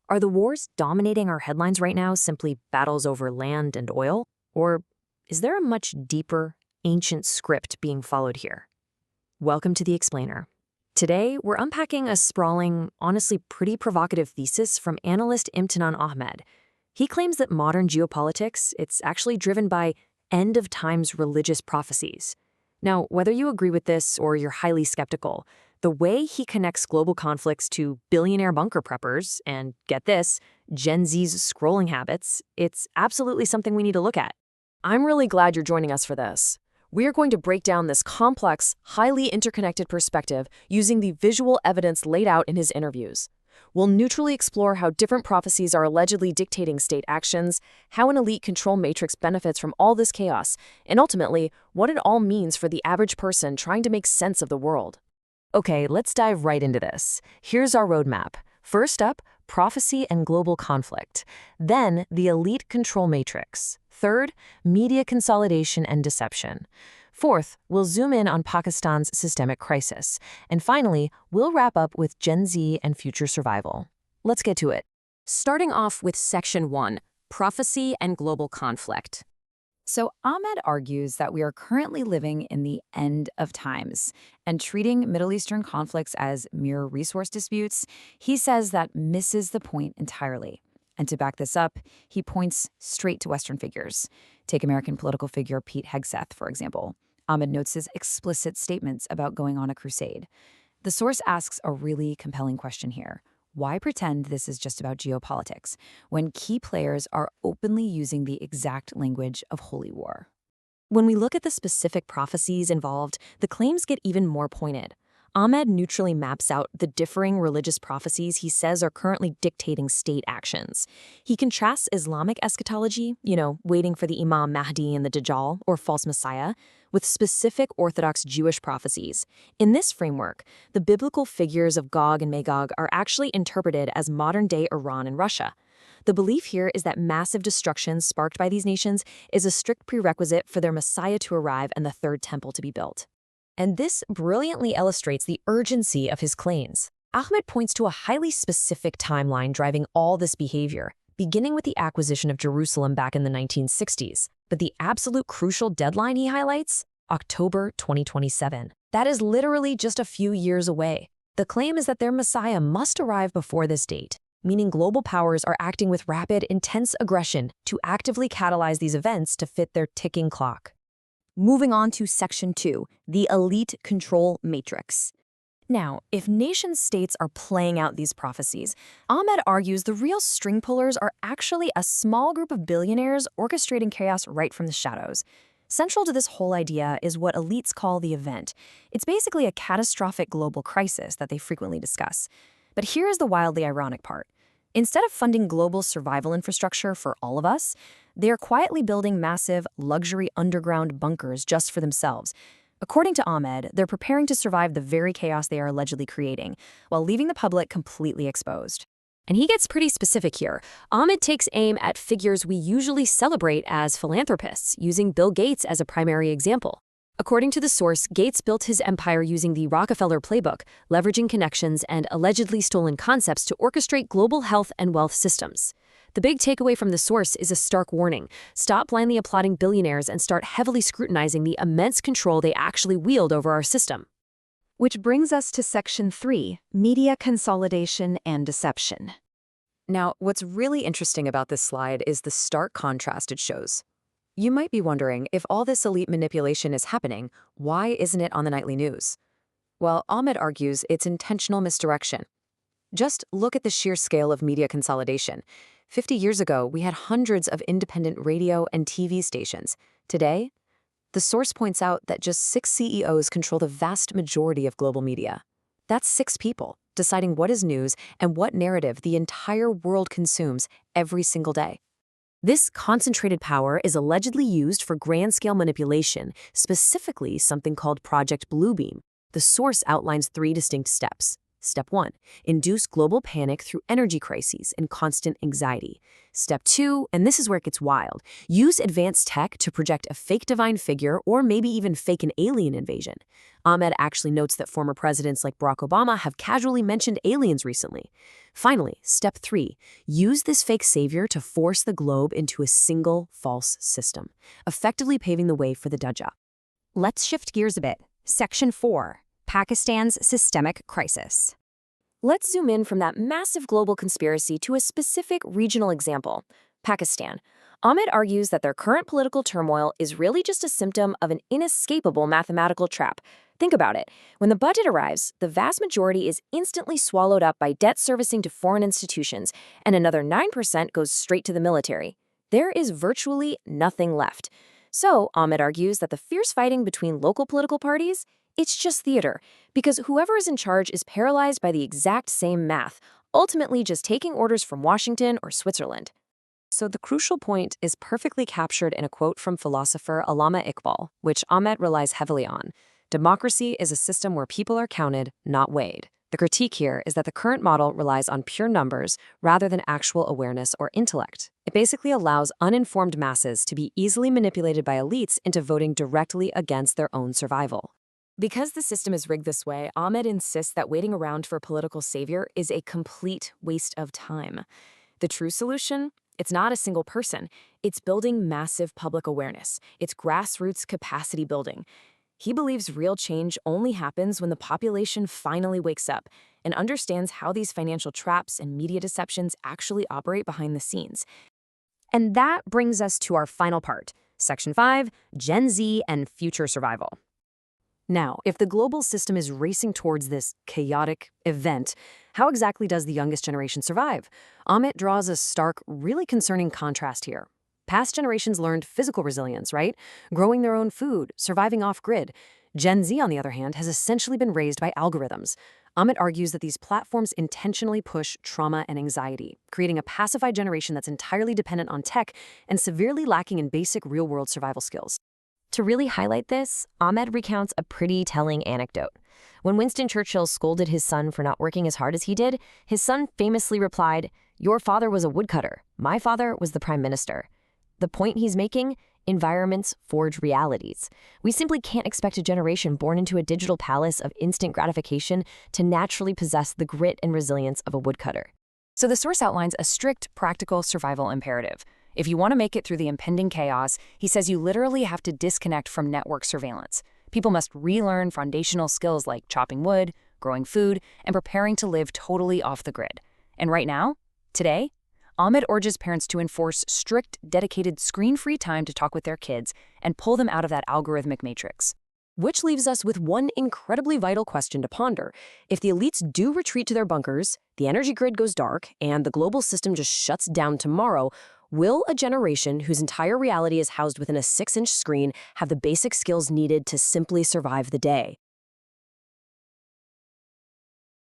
Are the wars dominating our headlines right now simply battles over land and oil? Or is there a much deeper, ancient script being followed here? Welcome to The Explainer. Today, we're unpacking a sprawling, honestly pretty provocative thesis from analyst Imtinan Ahmed. He claims that modern geopolitics, it's actually driven by end-of-times religious prophecies. Now, whether you agree with this or you're highly skeptical, the way he connects global conflicts to billionaire bunker preppers and, get this, Gen Z's scrolling habits, it's absolutely something we need to look at. I'm really glad you're joining us for this. We are going to break down this complex, highly interconnected perspective using the visual evidence laid out in his interviews. We'll neutrally explore how different prophecies are allegedly dictating state actions, how an elite control matrix benefits from all this chaos, and ultimately, what it all means for the average person trying to make sense of the world. Okay, let's dive right into this. Here's our roadmap. First up, prophecy and global conflict. Then, the elite control matrix. Third, media consolidation and deception. Fourth, we'll zoom in on Pakistan's systemic crisis. And finally, we'll wrap up with Gen Z and future survival. Let's get to it. Starting off with Section 1, Prophecy and Global Conflict. So Ahmed argues that we are currently living in the end of times, and treating Middle Eastern conflicts as mere resource disputes, he says that misses the point entirely. And to back this up, he points straight to Western figures. Take American political figure Pete Hegseth, for example. Ahmed notes his explicit statements about going on a crusade. The source asks a really compelling question here. Why pretend this is just about geopolitics when key players are openly using the exact language of holy war? When we look at the specific prophecies involved, the claims get even more pointed. Ahmed neutrally maps out the differing religious prophecies he says are currently dictating state actions. He contrasts Islamic eschatology, waiting for the Imam Mahdi and the Dajjal, or false messiah, with specific Orthodox Jewish prophecies. In this framework, the biblical figures of Gog and Magog are actually interpreted as modern-day Iran and Russia. The belief here is that massive destruction sparked by these nations is a strict prerequisite for their messiah to arrive and the third temple to be built. And this brilliantly illustrates the urgency of his claims. Ahmed points to a highly specific timeline driving all this behavior, beginning with the acquisition of Jerusalem back in the 1960s. But the absolute crucial deadline he highlights? October 2027. That is literally just a few years away. The claim is that their messiah must arrive before this date, meaning global powers are acting with rapid, intense aggression to actively catalyze these events to fit their ticking clock. Moving on to Section 2, the elite control matrix. Now, if nation-states are playing out these prophecies, Ahmed argues the real string pullers are actually a small group of billionaires orchestrating chaos right from the shadows. Central to this whole idea is what elites call the event. It's basically a catastrophic global crisis that they frequently discuss. But here's the wildly ironic part. Instead of funding global survival infrastructure for all of us, they are quietly building massive, luxury underground bunkers just for themselves. According to Ahmed, they're preparing to survive the very chaos they are allegedly creating, while leaving the public completely exposed. And he gets pretty specific here. Ahmed takes aim at figures we usually celebrate as philanthropists, using Bill Gates as a primary example. According to the source, Gates built his empire using the Rockefeller playbook, leveraging connections and allegedly stolen concepts to orchestrate global health and wealth systems. The big takeaway from the source is a stark warning. Stop blindly applauding billionaires and start heavily scrutinizing the immense control they actually wield over our system. Which brings us to Section 3, Media Consolidation and Deception. Now, what's really interesting about this slide is the stark contrast it shows. You might be wondering, if all this elite manipulation is happening, why isn't it on the nightly news? Well, Ahmed argues it's intentional misdirection. Just look at the sheer scale of media consolidation. 50 years ago, we had hundreds of independent radio and TV stations. Today, the source points out that just 6 CEOs control the vast majority of global media. That's 6 people deciding what is news and what narrative the entire world consumes every single day. This concentrated power is allegedly used for grand-scale manipulation, specifically something called Project Bluebeam. The source outlines 3 distinct steps. Step 1. Induce global panic through energy crises and constant anxiety. Step 2, and this is where it gets wild, use advanced tech to project a fake divine figure or maybe even fake an alien invasion. Ahmed actually notes that former presidents like Barack Obama have casually mentioned aliens recently. Finally, Step 3, use this fake savior to force the globe into a single false system, effectively paving the way for the Dajjal. Let's shift gears a bit. Section 4. Pakistan's systemic crisis. Let's zoom in from that massive global conspiracy to a specific regional example, Pakistan. Ahmed argues that their current political turmoil is really just a symptom of an inescapable mathematical trap. Think about it. When the budget arrives, the vast majority is instantly swallowed up by debt servicing to foreign institutions, and another 9% goes straight to the military. There is virtually nothing left. So, Ahmed argues that the fierce fighting between local political parties, it's just theater, because whoever is in charge is paralyzed by the exact same math, ultimately just taking orders from Washington or Switzerland. So the crucial point is perfectly captured in a quote from philosopher Allama Iqbal, which Ahmed relies heavily on. Democracy is a system where people are counted, not weighed. The critique here is that the current model relies on pure numbers rather than actual awareness or intellect. It basically allows uninformed masses to be easily manipulated by elites into voting directly against their own survival. Because the system is rigged this way, Ahmed insists that waiting around for a political savior is a complete waste of time. The true solution? It's not a single person. It's building massive public awareness. It's grassroots capacity building. He believes real change only happens when the population finally wakes up and understands how these financial traps and media deceptions actually operate behind the scenes. And that brings us to our final part, Section 5, Gen Z and Future Survival. Now, if the global system is racing towards this chaotic event, how exactly does the youngest generation survive? Ahmed draws a stark, really concerning contrast here. Past generations learned physical resilience, right? Growing their own food, surviving off-grid. Gen Z, on the other hand, has essentially been raised by algorithms. Ahmed argues that these platforms intentionally push trauma and anxiety, creating a pacified generation that's entirely dependent on tech and severely lacking in basic real-world survival skills. To really highlight this, Ahmed recounts a pretty telling anecdote. When Winston Churchill scolded his son for not working as hard as he did, his son famously replied, "Your father was a woodcutter. My father was the prime minister." The point he's making? Environments forge realities. We simply can't expect a generation born into a digital palace of instant gratification to naturally possess the grit and resilience of a woodcutter. So the source outlines a strict, practical survival imperative. If you want to make it through the impending chaos, he says you literally have to disconnect from network surveillance. People must relearn foundational skills like chopping wood, growing food, and preparing to live totally off the grid. And right now, today, Ahmed urges parents to enforce strict, dedicated screen-free time to talk with their kids and pull them out of that algorithmic matrix. Which leaves us with one incredibly vital question to ponder. If the elites do retreat to their bunkers, the energy grid goes dark, and the global system just shuts down tomorrow, will a generation whose entire reality is housed within a 6-inch screen have the basic skills needed to simply survive the day?